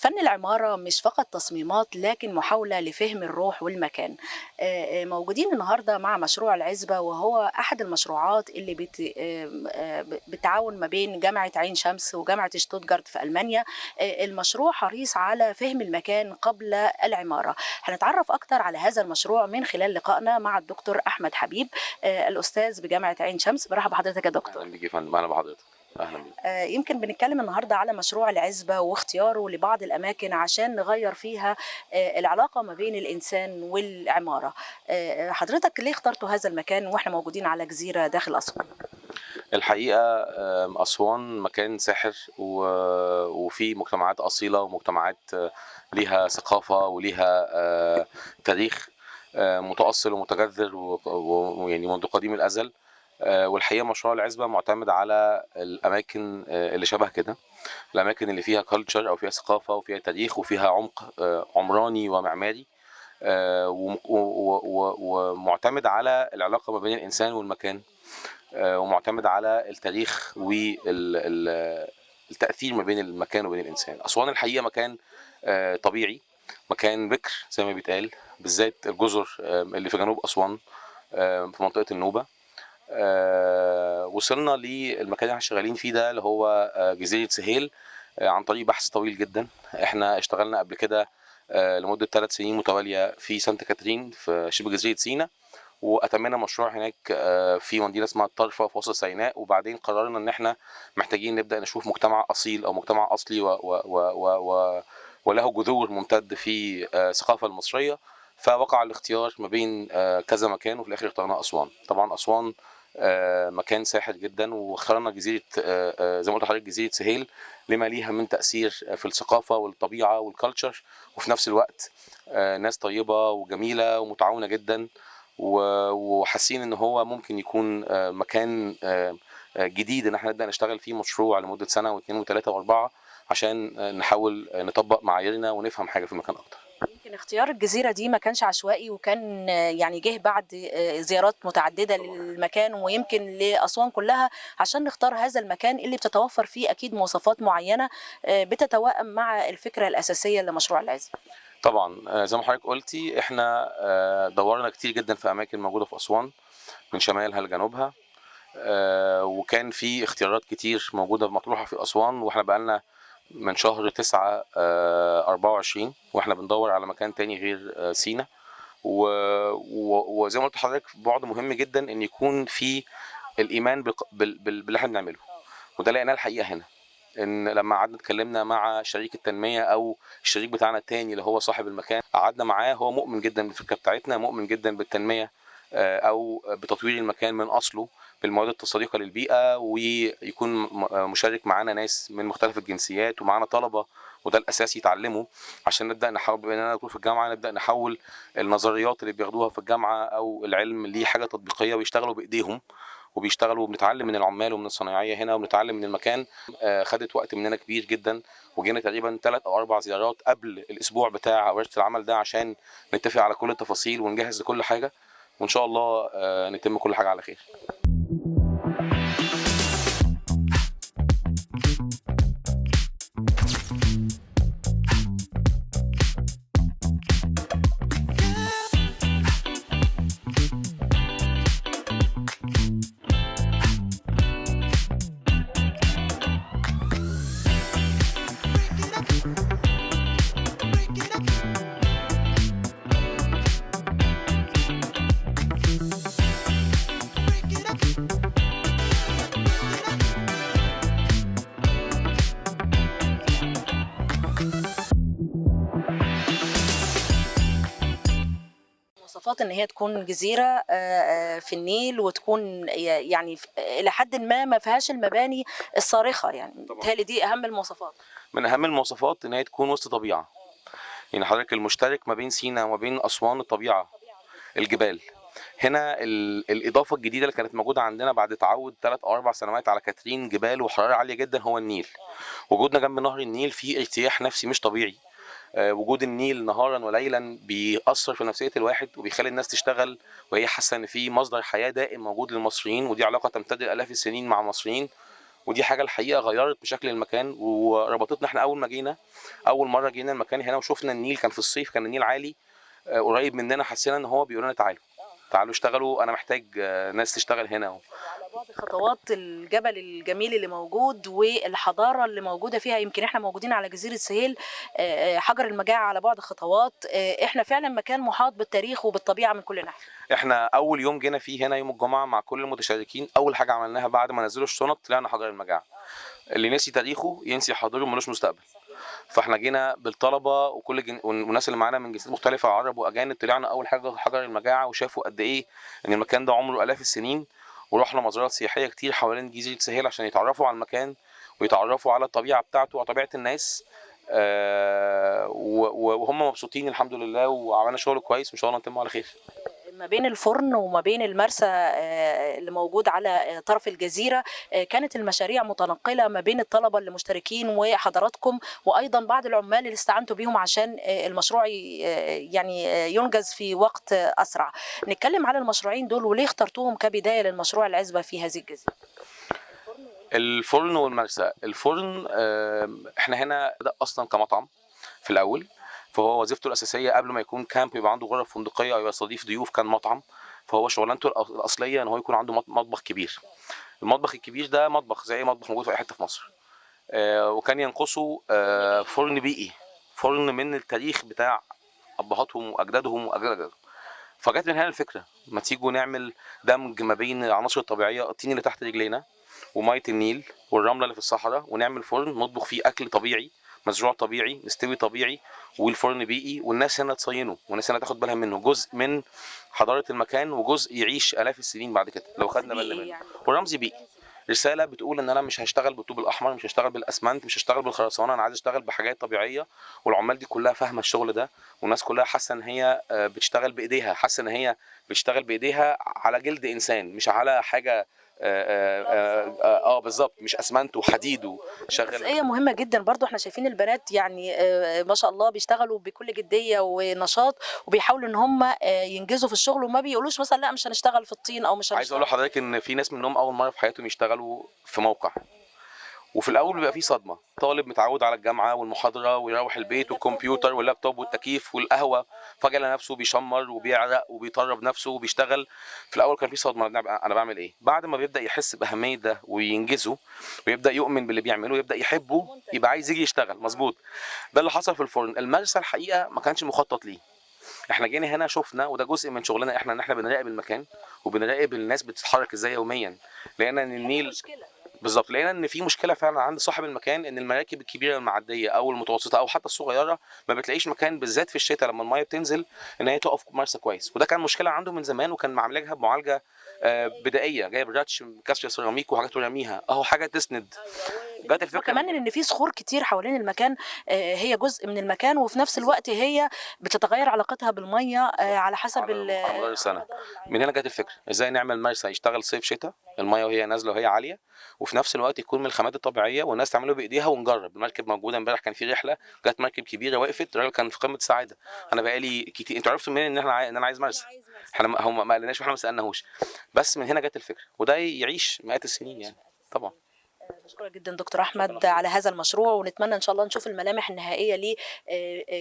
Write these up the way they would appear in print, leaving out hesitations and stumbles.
فن العمارة مش فقط تصميمات لكن محاولة لفهم الروح والمكان. موجودين النهاردة مع مشروع العزبة وهو أحد المشروعات اللي بالتعاون ما بين جامعة عين شمس وجامعة شتوتجارت في ألمانيا. المشروع حريص على فهم المكان قبل العمارة. هنتعرف أكتر على هذا المشروع من خلال لقائنا مع الدكتور أحمد حبيب، الأستاذ بجامعة عين شمس. برحب بحضرتك يا دكتور. اهلا بيك يا فندم، اهلا بحضرتك. اهلا بيك. يمكن بنتكلم النهارده على مشروع العزبة واختياره لبعض الأماكن عشان نغير فيها العلاقة ما بين الإنسان والعمارة. حضرتك ليه اخترتوا هذا المكان واحنا موجودين على جزيرة داخل أسوان؟ الحقيقه اسوان مكان ساحر وفي مجتمعات اصيله ومجتمعات ليها ثقافه وليها تاريخ متاصل ومتجذر ويعني منذ قديم الازل. والحقيقه مشروع العزبه معتمد على الاماكن اللي شبه كده، الاماكن اللي فيها كلتشر او فيها ثقافه وفيها تاريخ وفيها عمق عمراني ومعماري، ومعتمد على العلاقه ما بين الانسان والمكان، ومعتمد على التاريخ والتأثير ما بين المكان وبين الإنسان. أسوان الحقيقة مكان طبيعي، مكان بكر زي ما بيتقال، بالذات الجزر اللي في جنوب أسوان في منطقة النوبة. وصلنا للمكان اللي احنا شغالين فيه ده اللي هو جزيرة سهيل عن طريق بحث طويل جدا. احنا اشتغلنا قبل كده لمدة 3 سنين متوالية في سانت كاترين في شبه جزيرة سيناء، واتمينا مشروع هناك في مدينه اسمها الطرفه في وسط سيناء. وبعدين قررنا ان احنا محتاجين نبدا نشوف مجتمع اصيل او مجتمع اصلي وله جذور ممتد في الثقافه المصريه. فوقع الاختيار ما بين كذا مكان، وفي الاخر اخترنا اسوان. طبعا اسوان مكان ساحر جدا، واخترنا جزيره زي ما قلت لحضرتك جزيره سهيل لما ليها من تاثير في الثقافه والطبيعه والكالتشر، وفي نفس الوقت ناس طيبه وجميله ومتعاونه جدا، وحاسين ان هو ممكن يكون مكان جديد ان احنا نبدا نشتغل فيه مشروع لمده سنه واثنين وثلاثه واربعه عشان نحاول نطبق معاييرنا ونفهم حاجه في المكان اكتر. يمكن اختيار الجزيرة دي ما كانش عشوائي، وكان يعني جه بعد زيارات متعددة للمكان ويمكن لأسوان كلها عشان نختار هذا المكان اللي بتتوفر فيه أكيد مواصفات معينة بتتوائم مع الفكرة الأساسية لمشروع العزم. طبعا زي ما حضرتك قلتي احنا دورنا كتير جدا في اماكن موجوده في اسوان من شمالها لجنوبها، وكان في اختيارات كتير موجوده مطروحه في اسوان، واحنا بقالنا من شهر 9 24 واحنا بندور على مكان تاني غير سينا. وزي ما قلت لحضرتك بعد مهم جدا ان يكون في الايمان باللي احنا بنعمله، وده لقيناه الحقيقه هنا. ان لما قعدنا اتكلمنا مع شريك التنميه او الشريك بتاعنا التاني اللي هو صاحب المكان، قعدنا معاه، هو مؤمن جدا بالفكره بتاعتنا، مؤمن جدا بالتنميه او بتطوير المكان من اصله بالمواد الصديقه للبيئه، ويكون مشارك معانا ناس من مختلف الجنسيات ومعانا طلبه، وده الاساس يتعلموا عشان نبدا نحول. بما اننا نكون في الجامعه نبدا نحول النظريات اللي بياخدوها في الجامعه او العلم ليه حاجه تطبيقيه ويشتغلوا بايديهم، وبيشتغلوا وبنتعلم من العمال ومن الصنايعيه هنا وبنتعلم من المكان. خدت وقت مننا كبير جدا، وجينا تقريبا 3 أو 4 زيارات قبل الاسبوع بتاع ورشه العمل ده عشان نتفق على كل التفاصيل ونجهز لكل حاجه، وان شاء الله نتم كل حاجه على خير. مواصفات ان هي تكون جزيره في النيل، وتكون يعني الى حد ما فيهاش المباني الصارخه، يعني بالتالي دي اهم المواصفات. من اهم المواصفات ان هي تكون وسط طبيعه. يعني حضرتك المشترك ما بين سينا وما بين اسوان الطبيعه، الجبال. هنا الاضافه الجديده اللي كانت موجوده عندنا بعد تعود 3 أو 4 سنوات على كاترين جبال وحراره عاليه جدا هو النيل. وجودنا جنب نهر النيل فيه ارتياح نفسي مش طبيعي. وجود النيل نهارا وليلا بيأثر في نفسية الواحد وبيخلي الناس تشتغل وهي حاسة ان في مصدر حياة دائم موجود للمصريين، ودي علاقة تمتد لآلاف السنين مع المصريين. ودي حاجه الحقيقه غيرت بشكل المكان وربطتنا. احنا اول مره جينا المكان هنا وشفنا النيل، كان في الصيف، كان النيل عالي قريب مننا، حسينا ان هو بيقول لنا تعالوا اشتغلوا، انا محتاج ناس تشتغل هنا. على بعد خطوات الجبل الجميل اللي موجود والحضاره اللي موجوده فيها، يمكن احنا موجودين على جزيره سهيل، حجر المجاعه على بعد خطوات، احنا فعلا مكان محاط بالتاريخ وبالطبيعه من كل ناحيه. احنا اول يوم جينا فيه هنا يوم الجمعه مع كل المتشاركين، اول حاجه عملناها بعد ما نزلوا الشنط طلعنا حجر المجاعه. اللي نسي تاريخه ينسي حاضره ملوش مستقبل. فاحنا جينا بالطلبه والناس اللي معانا من جنسيات مختلفه، عرب واجانب، طلعنا اول حاجه حجر المجاعه وشافوا قد ايه ان المكان ده عمره الاف السنين. ورحنا مزارات سياحيه كتير حوالين جزيره سهيل عشان يتعرفوا على المكان ويتعرفوا على الطبيعه بتاعته وطبيعه الناس. وهم مبسوطين الحمد لله، وعملنا شغل كويس وان شاء الله نتم على خير. ما بين الفرن وما بين المرسى اللي موجود على طرف الجزيرة، كانت المشاريع متنقلة ما بين الطلبة اللي مشتركين وحضراتكم، وأيضا بعض العمال اللي استعنتوا بيهم عشان المشروع يعني ينجز في وقت أسرع. نتكلم على المشروعين دول وليه اخترتوهم كبداية للمشروع العزبة في هذه الجزيرة؟ الفرن والمرسى. الفرن احنا هنا بدأ أصلا كمطعم في الأول، فهو وظيفته الاساسيه قبل ما يكون كامب يبقى عنده غرف فندقيه او يستضيف ضيوف كان مطعم. فهو شغلانته الاصليه ان هو يكون عنده مطبخ كبير. المطبخ الكبير ده مطبخ زي اي مطبخ موجود في اي حته في مصر. وكان ينقصه فرن بيئي، فرن من التاريخ بتاع ابهاتهم واجدادهم واجدادهم. فجت من هنا الفكره، ما تيجوا نعمل دمج ما بين العناصر الطبيعيه، الطين اللي تحت رجلينا وميه النيل والرمله اللي في الصحراء، ونعمل فرن نطبخ فيه اكل طبيعي مزروع طبيعي نستوي طبيعي، والفرن بيئي، والناس هنا تصينه والناس هنا تاخد بالها منه، جزء من حضاره المكان وجزء يعيش الاف السنين بعد كده لو خدنا بالنا منه. ورمز بيئي، رساله بتقول ان انا مش هشتغل بالطوب الاحمر، مش هشتغل بالاسمنت، مش هشتغل بالخرسانه، انا عايز اشتغل بحاجات طبيعيه. والعمال دي كلها فاهمه الشغل ده، والناس كلها حاسه ان هي بتشتغل بايديها، حاسه ان هي بتشتغل بايديها على جلد انسان، مش على حاجه بالظبط، مش اسمنت وحديد وشغل. جزئيه مهمه جدا برضو، احنا شايفين البنات يعني ما شاء الله بيشتغلوا بكل جديه ونشاط، وبيحاولوا ان هم ينجزوا في الشغل وما بيقولوش مثلا لا مش هنشتغل في الطين او مش هنشتغل. عايز اقول لحضرتك ان في ناس منهم اول مره في حياتهم يشتغلوا في موقع، وفي الاول بيبقى فيه صدمه. طالب متعود على الجامعه والمحاضره ويروح البيت والكمبيوتر واللابتوب والتكييف والقهوه، فجاه لقى نفسه بيشمر وبيعرق وبيطرب نفسه وبيشتغل. في الاول كان في صدمه، انا بعمل ايه؟ بعد ما بيبدا يحس باهميه ده وينجزه ويبدا يؤمن باللي بيعمله ويبدا يحبه، يبقى عايز يجي يشتغل. مظبوط، ده اللي حصل في الفرن. المرسى الحقيقه ما كانش مخطط ليه، احنا جينا هنا شفنا، وده جزء من شغلنا احنا، ان احنا بنراقب المكان وبنراقب الناس بتتحرك ازاي يوميا. لقينا ان النيل بالظبط، لقينا ان في مشكله فعلا عند صاحب المكان، ان المراكب الكبيره المعديه او المتوسطه او حتى الصغيره ما بتلاقيش مكان، بالذات في الشتاء لما الميه بتنزل، ان هي تقف مرسى كويس. وده كان مشكله عنده من زمان، وكان معالجها بمعالجه بدائيه، جايب راتش كاسر سيراميك وحاجات ورميها اهو حاجه تسند. جت الفكره كمان ان في صخور كتير حوالين المكان، هي جزء من المكان، وفي نفس الوقت هي بتتغير علاقتها بالميه على حسب على مدار السنه. من هنا جت الفكره، ازاي نعمل مرسى يشتغل صيف شتاء، الميه وهي نازله وهي عاليه، وفي نفس الوقت يكون من الخامات الطبيعيه والناس تعمله بايديها. ونجرب. المركب موجوده، امبارح كان في رحله، جت مركب كبيره وقفت، الراجل كان في قمه السعاده. انا بقالي كتير، انتوا عرفتوا منين ان انا عايز مرسى؟ احنا هم ما قالناش واحنا ما سالناهوش، بس من هنا جت الفكره، وده يعيش مئات السنين يعني طبعا. بشكرك جدا دكتور احمد على هذا المشروع، ونتمنى ان شاء الله نشوف الملامح النهائيه ليه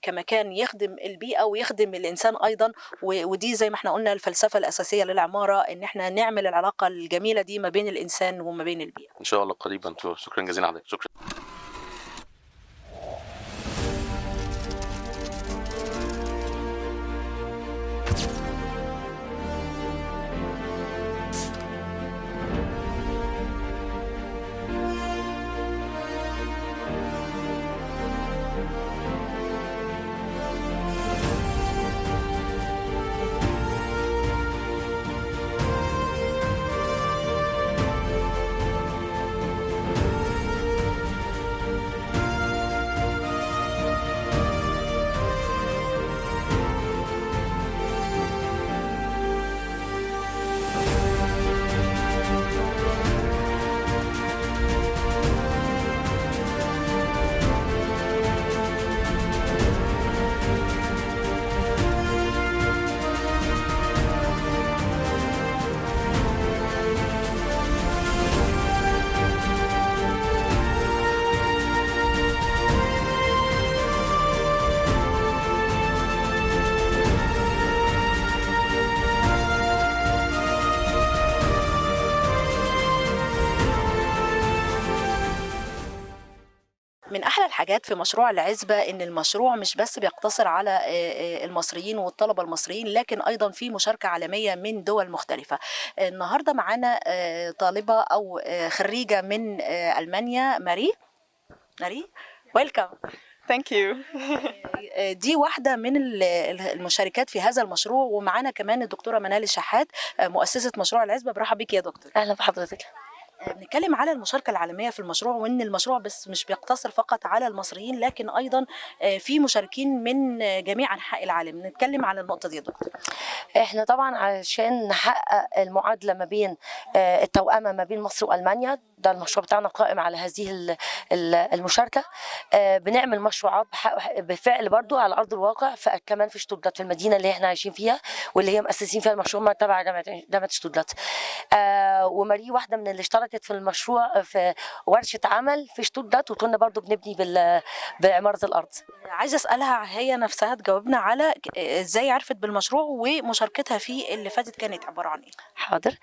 كمكان يخدم البيئه ويخدم الانسان ايضا. ودي زي ما احنا قلنا الفلسفه الاساسيه للعماره، ان احنا نعمل العلاقه الجميله دي ما بين الانسان وما بين البيئه. ان شاء الله قريبا. شكرا جزيلا حضرتك. شكرا. من أحلى الحاجات في مشروع العزبة إن المشروع مش بس بيقتصر على المصريين والطلبة المصريين، لكن أيضا في مشاركة عالمية من دول مختلفة. النهاردة معانا طالبة أو خريجة من ألمانيا، ماري ويلكم. Thank you. دي واحدة من المشاركات في هذا المشروع، ومعانا كمان الدكتورة منال الشحات مؤسسة مشروع العزبة. برحب بيك يا دكتور. اهلا بحضرتك. بنتكلم على المشاركة العالمية في المشروع، وإن المشروع بس مش بيقتصر فقط على المصريين، لكن أيضا في مشاركين من جميع أنحاء العالم. نتكلم على النقطة دي يا دكتور. احنا طبعا علشان نحقق المعادله ما بين التوأمه ما بين مصر والمانيا، ده المشروع بتاعنا قائم على هذه المشاركه. بنعمل مشروعات بالفعل برضو على ارض الواقع، كمان في شتوتجارت، في المدينه اللي احنا عايشين فيها واللي هي مؤسسين فيها المشروع تبع جامعه شتوتجارت. وماري واحده من اللي اشتركت في المشروع في ورشه عمل في شتوتجارت، وكنا برضو بنبني بعماره الارض. عايزة أسألها هي نفسها تجاوبنا على إزاي عرفت بالمشروع ومشاركتها فيه اللي فاتت كانت عبارة عن إيه؟ Hader.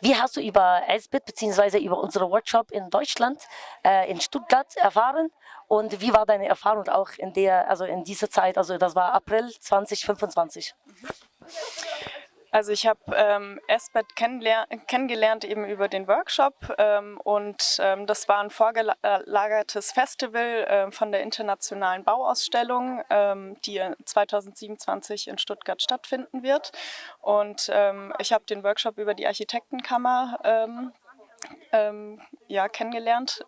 Wie hast du über Elsbeth bzw. über unsere Workshop in Deutschland, in Stuttgart erfahren? Und wie war deine Erfahrung auch in dieser Zeit? Also das war April 2025. Also ich habe Esbeth kennengelernt eben über den Workshop und das war ein vorgelagertes Festival von der internationalen Bauausstellung, die 2027 in Stuttgart stattfinden wird. Und ich habe den Workshop über die Architektenkammer kennengelernt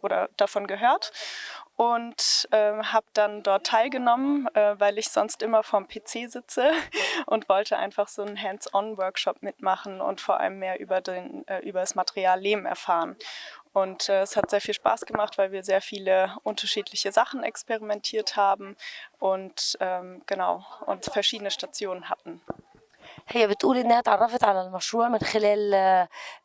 oder davon gehört und habe dann dort teilgenommen, weil ich sonst immer vorm PC sitze und wollte einfach so einen Hands-on-Workshop mitmachen und vor allem mehr über das Material Lehm erfahren. Und es hat sehr viel Spaß gemacht, weil wir sehr viele unterschiedliche Sachen experimentiert haben und und verschiedene Stationen hatten. هي بتقول انها اتعرفت على المشروع من خلال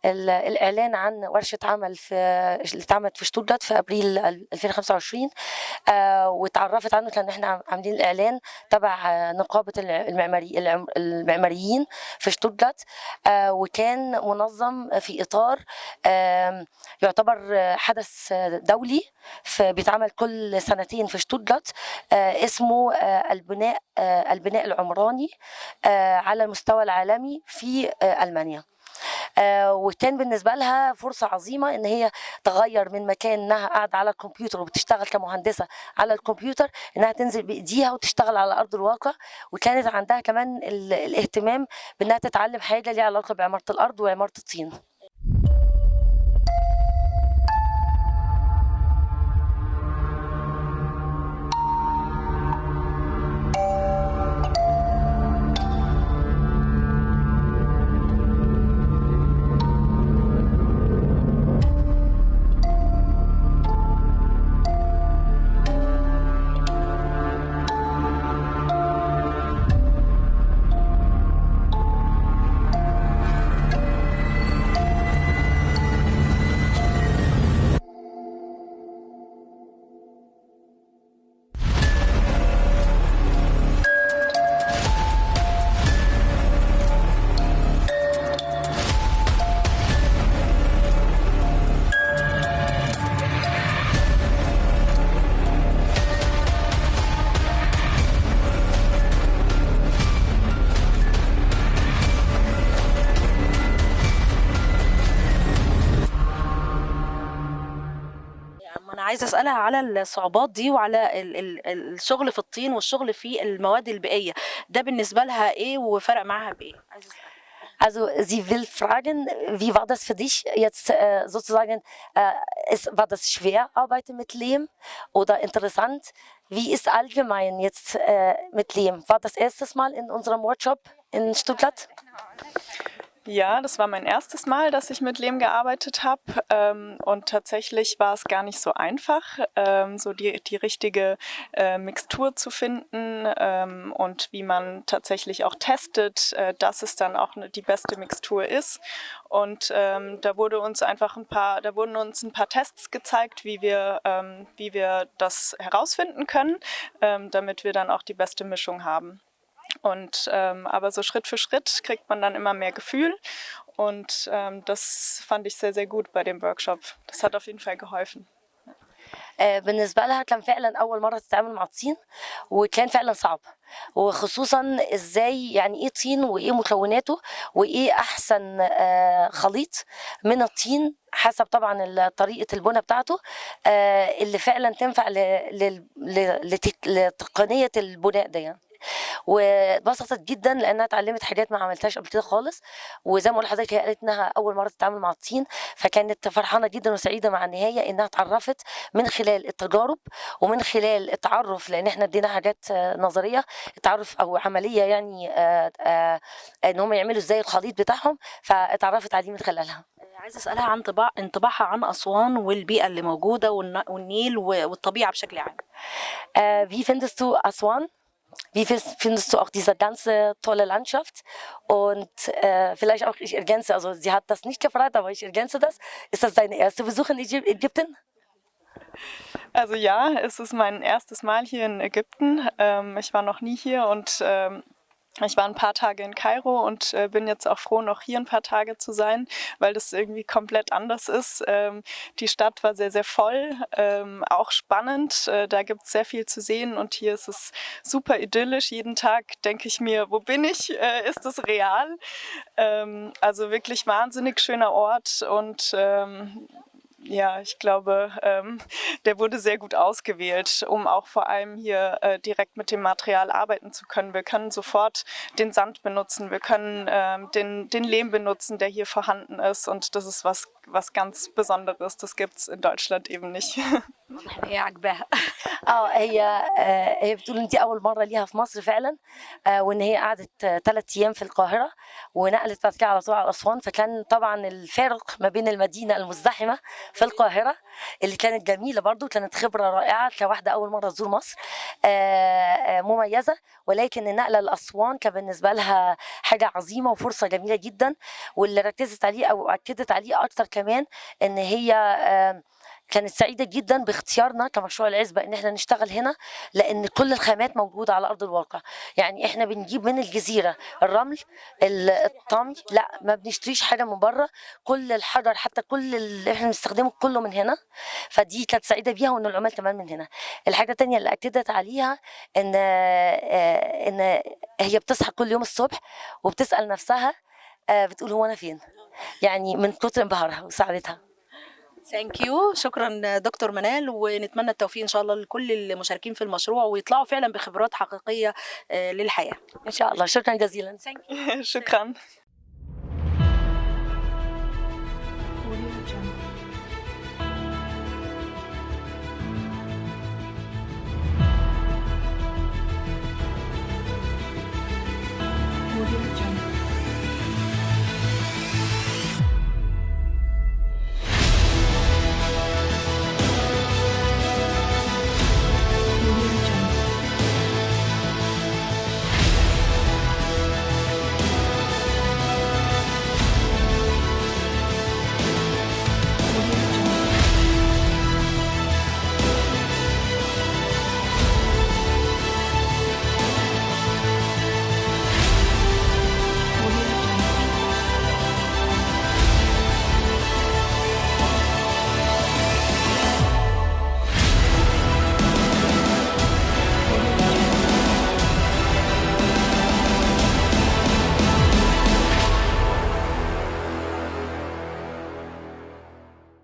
الاعلان عن ورشه عمل اللي اتعملت في شتوتجارت في ابريل 2025. واتعرفت عنه لان احنا عاملين الاعلان تبع نقابه المعماريين في شتوتجارت، وكان منظم في اطار يعتبر حدث دولي بيتعمل كل سنتين في شتوتجارت، اسمه البناء العمراني على المستوى العالمي في ألمانيا. وكان بالنسبة لها فرصة عظيمة إن هي تغير من مكان إنها قاعدة على الكمبيوتر وبتشتغل كمهندسة على الكمبيوتر، إنها تنزل بإيديها وتشتغل على أرض الواقع. وكانت عندها كمان الاهتمام بإنها تتعلم حاجة ليها علاقة بعمارة الأرض وعمارة الطين. عايزة أسألها على الصعوبات دي وعلى الشغل في الطين والشغل في المواد البيئية، ده بالنسبة لها إيه وفرق معاها بإيه؟ عايزة أسألها. Also sie will fragen, wie war das für dich jetzt sozusagen, war das schwer, Arbeiten mit Lehm oder interessant? Wie ist allgemein jetzt mit Lehm? War das erstes Mal in unserem Workshop in Stuttgart? Ja, das war mein erstes Mal, dass ich mit Lehm gearbeitet habe und tatsächlich war es gar nicht so einfach, so die richtige Mixtur zu finden und wie man tatsächlich auch testet, dass es dann auch die beste Mixtur ist. Und da wurden uns ein paar Tests gezeigt, wie wir das herausfinden können, damit wir dann auch die beste Mischung haben. Und aber so Schritt für Schritt kriegt man dann immer mehr Gefühl und das fand ich sehr, sehr gut bei dem Workshop. Das hat auf jeden Fall geholfen. بالنسبة لها كان فعلا أول مرة تتعامل مع الطين، وكان فعلا صعب، وخصوصا ازاي يعني ايه طين وايه مكوناته وايه احسن خليط من الطين حسب طبعا طريقة البناء بتاعته اللي فعلا تنفع لتقنية البناء ده يعني. واتبسطت جدا لانها اتعلمت حاجات ما عملتهاش قبل كده خالص، وزي ما قلت لحضرتك هي قالت انها اول مره تتعامل مع الطين، فكانت فرحانه جدا وسعيده مع النهايه انها اتعرفت من خلال التجارب ومن خلال التعرف، لان احنا ادينا حاجات نظريه، التعرف او عمليه يعني ان هم يعملوا ازاي الخليط بتاعهم، فاتعرفت عليه من خلالها. عايزة أسألها عن انطباعها عن أسوان والبيئة اللي موجودة والنيل والطبيعة بشكل عام. Wie findest du Aswan? Wie findest du auch diese ganze tolle Landschaft? Und vielleicht auch, ich ergänze, also sie hat das nicht gefragt, aber ich ergänze das. Ist das dein erster Besuch in Ägypten? Also ja, es ist mein erstes Mal hier in Ägypten. Ich war noch nie hier und ich war ein paar Tage in Kairo und bin jetzt auch froh, noch hier ein paar Tage zu sein, weil das irgendwie komplett anders ist. Die Stadt war sehr, sehr voll, auch spannend. Da gibt es sehr viel zu sehen und hier ist es super idyllisch. Jeden Tag denke ich mir, wo bin ich? Ist es real? Also wirklich wahnsinnig schöner Ort und ja, ich glaube, der wurde sehr gut ausgewählt, um auch vor allem hier direkt mit dem Material arbeiten zu können. Wir können sofort den Sand benutzen, wir können den Lehm benutzen, der hier vorhanden ist, und das ist was ganz Besonderes. Das gibt es in Deutschland eben nicht. هي عجباها. هي بتقول ان دي اول مره ليها في مصر فعلا، وان هي قعدت 3 ايام في القاهره ونقلت بعد كده على طول على اسوان، فكان طبعا الفارق ما بين المدينه المزدحمه في القاهره اللي كانت جميله برضو، كانت خبره رائعه كواحده اول مره تزور مصر مميزه، ولكن النقله لاسوان كان بالنسبه لها حاجه عظيمه وفرصه جميله جدا. واللي ركزت عليه او اكدت عليه اكتر كمان ان هي كانت سعيدة جدا باختيارنا كمشروع العزبة ان احنا نشتغل هنا، لان كل الخامات موجودة على ارض الواقع. يعني احنا بنجيب من الجزيرة الرمل الطامي، لا ما بنشتريش حاجة من بره، كل الحجر حتى كل اللي احنا بنستخدمه كله من هنا، فدي كانت سعيدة بيها، وان العمال كمان من هنا. الحاجة التانية اللي اكدت عليها ان هي بتصحى كل يوم الصبح وبتسأل نفسها بتقول هو انا فين، يعني من كتر انبهارها وسعادتها. ثانك يو، شكرا دكتور منال، ونتمنى التوفيق ان شاء الله لكل المشاركين في المشروع ويطلعوا فعلا بخبرات حقيقيه للحياه ان شاء الله. شكرا جزيلا. Shukran.